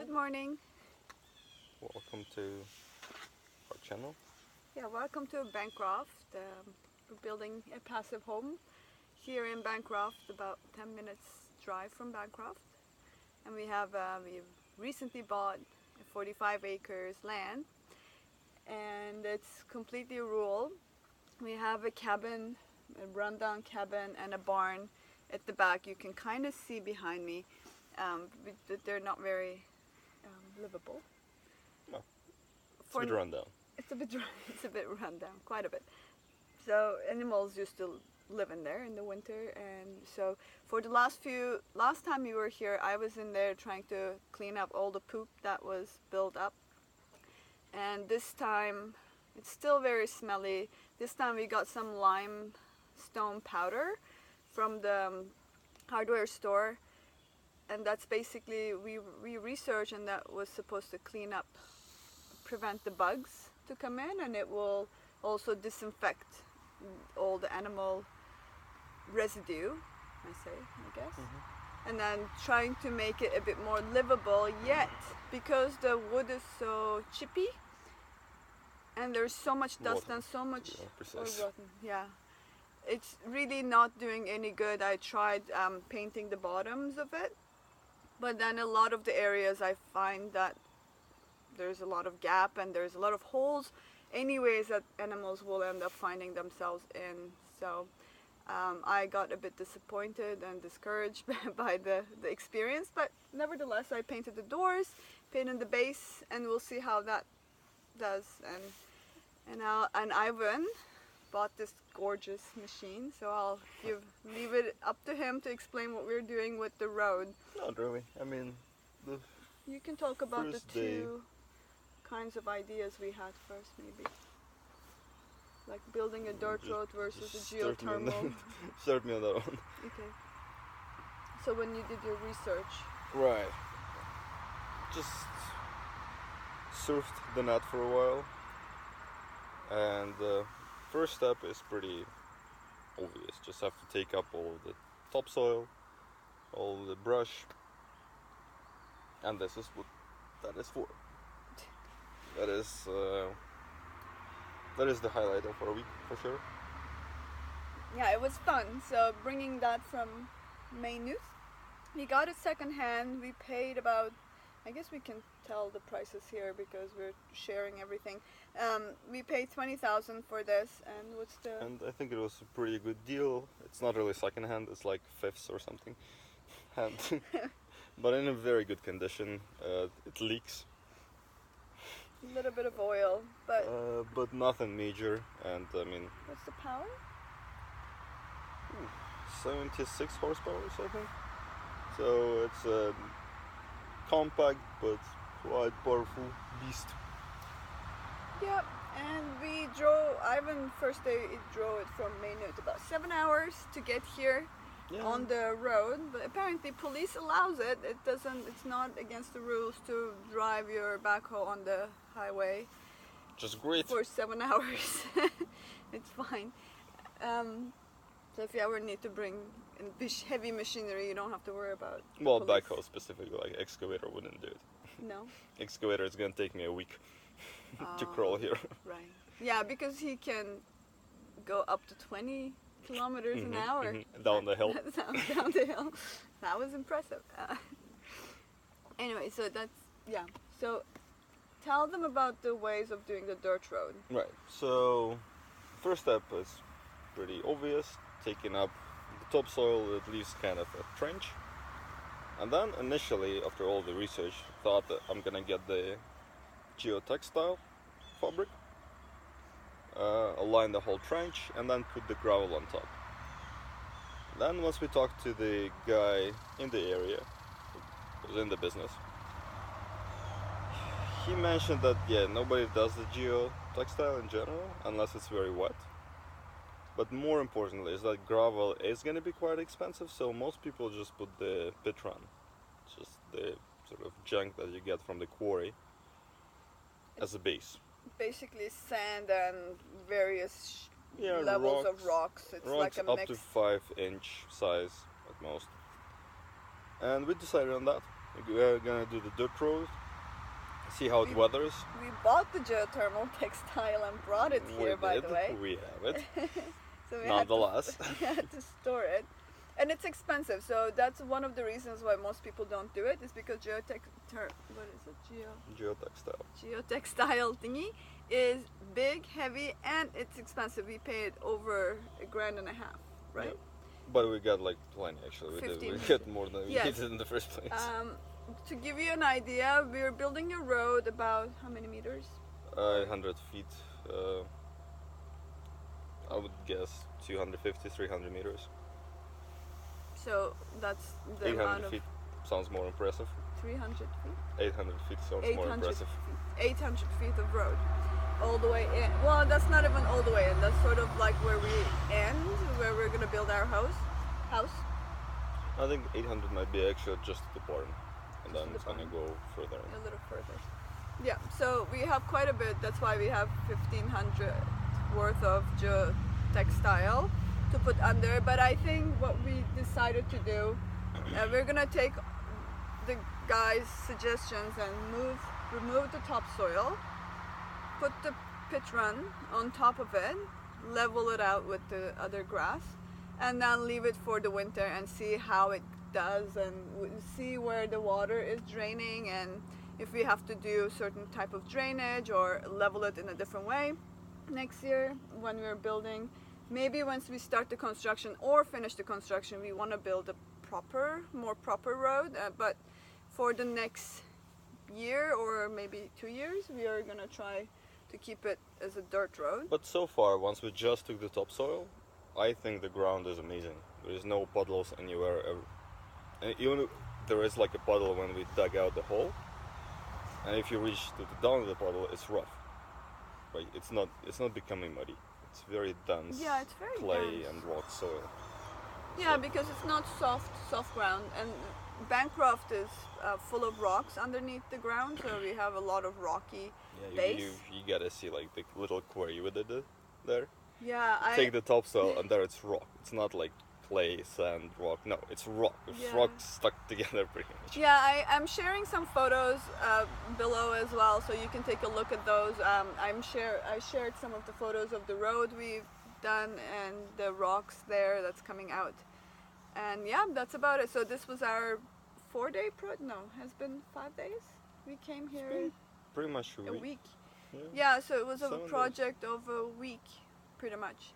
Good morning. Welcome to our channel. Yeah, welcome to Bancroft. We're building a passive home here in Bancroft, about 10 minutes drive from Bancroft. And we recently bought 45 acres land, and it's completely rural. We have a cabin, a rundown cabin, and a barn at the back. You can kind of see behind me, but they're not very livable. No, it's a bit rundown. It's a bit rundown, quite a bit. So animals used to live in there in the winter, and so for the last time you were here, I was in there trying to clean up all the poop that was built up. And this time, it's still very smelly. This time we got some limestone powder from the hardware store, and that's basically, we researched, and that was supposed to prevent the bugs to come in, and it will also disinfect all the animal residue, I guess. Mm-hmm. And then trying to make it a bit more livable, yet because the wood is so chippy and there's so much dust Rotten, and so much rotten, yeah, it's really not doing any good. I tried painting the bottoms of it, but then a lot of the areas I find that there's a lot of gap and there's a lot of holes anyways that animals will end up finding themselves in. So I got a bit disappointed and discouraged by the experience, but nevertheless I painted the doors, painted the base, and we'll see how that does. And Ivan bought this gorgeous machine, so I'll leave it up to him to explain what we're doing with the road. Not really. I mean, you can talk about the first day- two kinds of ideas we had first, maybe. Like building a dirt road versus a geothermal. Start me on that one. Okay. So when you did your research. Right. Just surfed the net for a while, and the first step is pretty obvious. Just have to take up all the topsoil, all the brush, and this is what that is for. That is the highlight of our week for sure. Yeah, it was fun. So bringing that from Maynooth, we got it secondhand. We paid about, I guess we can tell the prices here because we're sharing everything. We paid 20,000 for this, and what's the? And I think it was a pretty good deal. It's not really secondhand; it's like fifths or something, hand, but in a very good condition. It leaks. A little bit of oil, But nothing major, and I mean, what's the power? 76 horsepower, I think. So it's a compact but quite powerful beast. Yep, and Ivan first day he drove it from Maynooth about 7 hours to get here on the road, but apparently police allows it. It's not against the rules to drive your backhoe on the highway. Just great. For 7 hours. It's fine. So if you ever need to bring heavy machinery, you don't have to worry about Well, police. backhoe specifically, like excavator wouldn't do it. No? Excavator is gonna take me a week to crawl here. Right. Yeah, because he can go up to 20 kilometers an hour. Down the hill. Down the hill. That was impressive. Anyway, so So tell them about the ways of doing the dirt road. Right. So first step is pretty obvious. Taking up the topsoil, it leaves kind of a trench. And then initially, after all the research, thought that I'm gonna get the geotextile fabric, align the whole trench, and then put the gravel on top. Then once we talked to the guy in the area, who was in the business, he mentioned that nobody does the geotextile in general unless it's very wet. But more importantly is that gravel is going to be quite expensive, so most people just put the pit run, just the sort of junk that you get from the quarry, as a base. Basically sand and various levels of rocks. It's rocks like a mix. Up to 5-inch size at most. And we decided on that. We're gonna do the dirt road, see how it We- weathers. We bought the geothermal textile and brought it here, by the way. We have it. So we Nonetheless. had to, we had to store it. And it's expensive, so that's one of the reasons why most people don't do it, is because geotextile thingy is big, heavy, and it's expensive. We paid over $1,500, right? Yeah. But we got like plenty actually. We 1500. got more than we Yes. needed in the first place. To give you an idea, we're building a road about how many meters? 100 feet. I would guess 250, 300 meters. So that's the amount 800 of feet sounds more impressive. 300 feet? 800 feet sounds more 800 impressive. feet. 800 feet of road. All the way in. Well, that's not even all the way in. That's sort of like where we end, where we're gonna build our house. I think 800 might be actually just the barn, and then the it's gonna barn. go further. A little further. Yeah, so we have quite a bit. That's why we have 1,500 worth of textile to put under. But I think what we decided to do, we're gonna take the guys' suggestions and remove the topsoil, put the pitch run on top of it, level it out with the other grass, and then leave it for the winter and see how it does, and see where the water is draining, and if we have to do certain type of drainage or level it in a different way next year when we're building. Maybe once we start the construction or finish the construction, we want to build a more proper road, but for the next year or maybe 2 years, we are gonna try to keep it as a dirt road. But so far, once we just took the topsoil, I think the ground is amazing. There is no puddles anywhere. And even if there is like a puddle when we dug out the hole, and if you reach to the down of the puddle, it's rough. Right? It's not becoming muddy. It's very dense. Yeah, it's very clay dense. and rock soil. Yeah, So- because it's not soft ground, and Bancroft is full of rocks underneath the ground, so we have a lot of rocky Yeah, base. you gotta see like the little quarry we did there. Yeah, Take the topsoil and there it's rock. It's not like clay, sand, rock. No, it's rock. It's Yeah. rock stuck together pretty much. Yeah, I'm sharing some photos below as well, so you can take a look at those. I shared some of the photos of the road we've done and the rocks there that's coming out. And yeah, that's about it. So this was our 4-day has been 5 days. We came here been Pretty much a week. Yeah. Yeah, so it was a 7 days. project of a week, pretty much.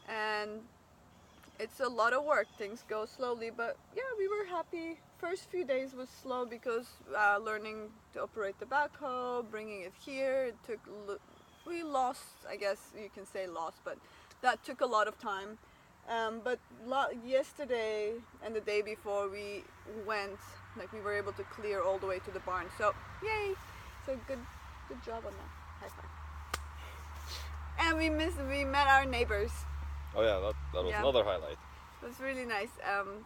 And it's a lot of work. Things go slowly, but yeah, we were happy. First few days was slow because learning to operate the backhoe, bringing it here, it took. We lost, I guess you can say lost, but that took a lot of time. But yesterday and the day before we went, like we were able to clear all the way to the barn. So yay! So good job on that. High five. And we met our neighbors. Oh yeah, that was Yeah. another highlight. It was really nice.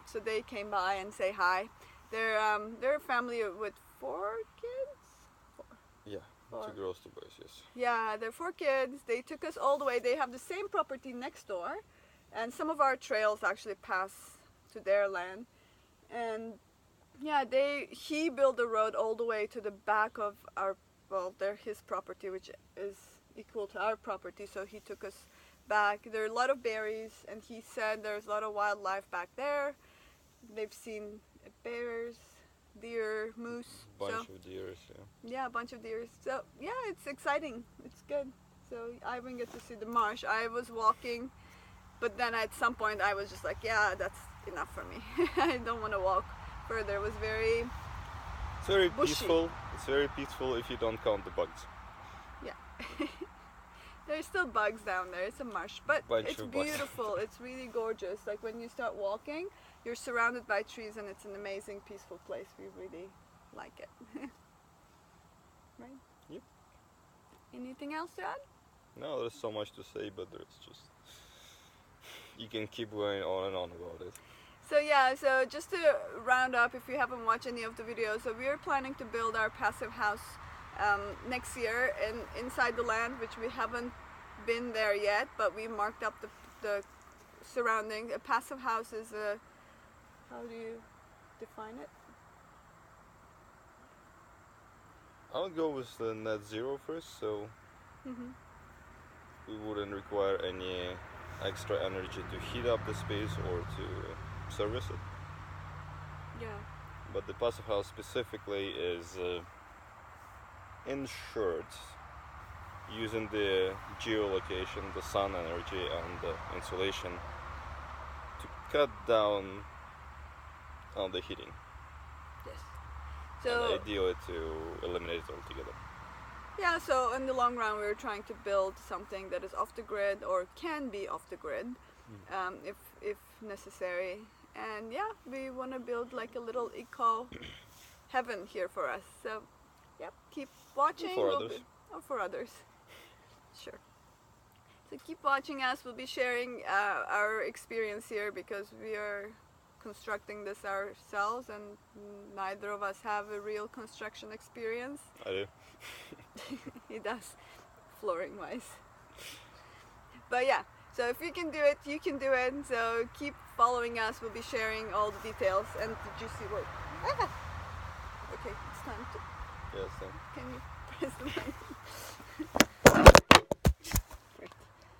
So they came by and say hi. They're a family with 4 kids. Yeah, Four. 2 girls, 2 boys. Yes. Yeah, they're 4 kids. They took us all the way. They have the same property next door, and some of our trails actually pass to their land. And yeah, he built the road all the way to the back of his property, which is equal to our property. So he took us back. There are a lot of berries, and he said there's a lot of wildlife back there. They've seen bears, deer, moose. Bunch of deers. Yeah. Yeah, a bunch of deer. So yeah, it's exciting. It's good. So Ivan gets to see the marsh. I was walking, but then at some point I was just like, yeah, that's enough for me. I don't want to walk further. It was very It's very bushy. peaceful. It's very peaceful if you don't count the bugs. There's still bugs down there. It's a marsh, but Bunch it's of bugs. beautiful. It's really gorgeous. Like when you start walking, you're surrounded by trees, and it's an amazing, peaceful place. We really like it. Right? Yep. Anything else to add? No, there's so much to say, but there's just you can keep going on and on about it. So yeah, so just to round up, if you haven't watched any of the videos, so we are planning to build our passive house next year inside the land, which we haven't been there yet, but we marked up the surrounding. A passive house is how do you define it? I would go with the net zero first, so Hmm. we wouldn't require any extra energy to heat up the space or to service it. Yeah. But the passive house specifically is insured using the geolocation, the sun energy, and the insulation to cut down on the heating, Yes. and So ideally to eliminate it altogether. yeah, so in the long run, we're trying to build something that is off the grid or can be off the grid, if necessary. And yeah, we want to build like a little eco heaven here for us. So yep, keep watching. For others. Or for others, sure. So keep watching us. We'll be sharing our experience here because we are constructing this ourselves, and neither of us have a real construction experience. I do. He does, flooring wise. But yeah, so if you can do it, you can do it. So keep following us. We'll be sharing all the details and the juicy work. Ah! Okay, it's time to. Yes. Can you press the button?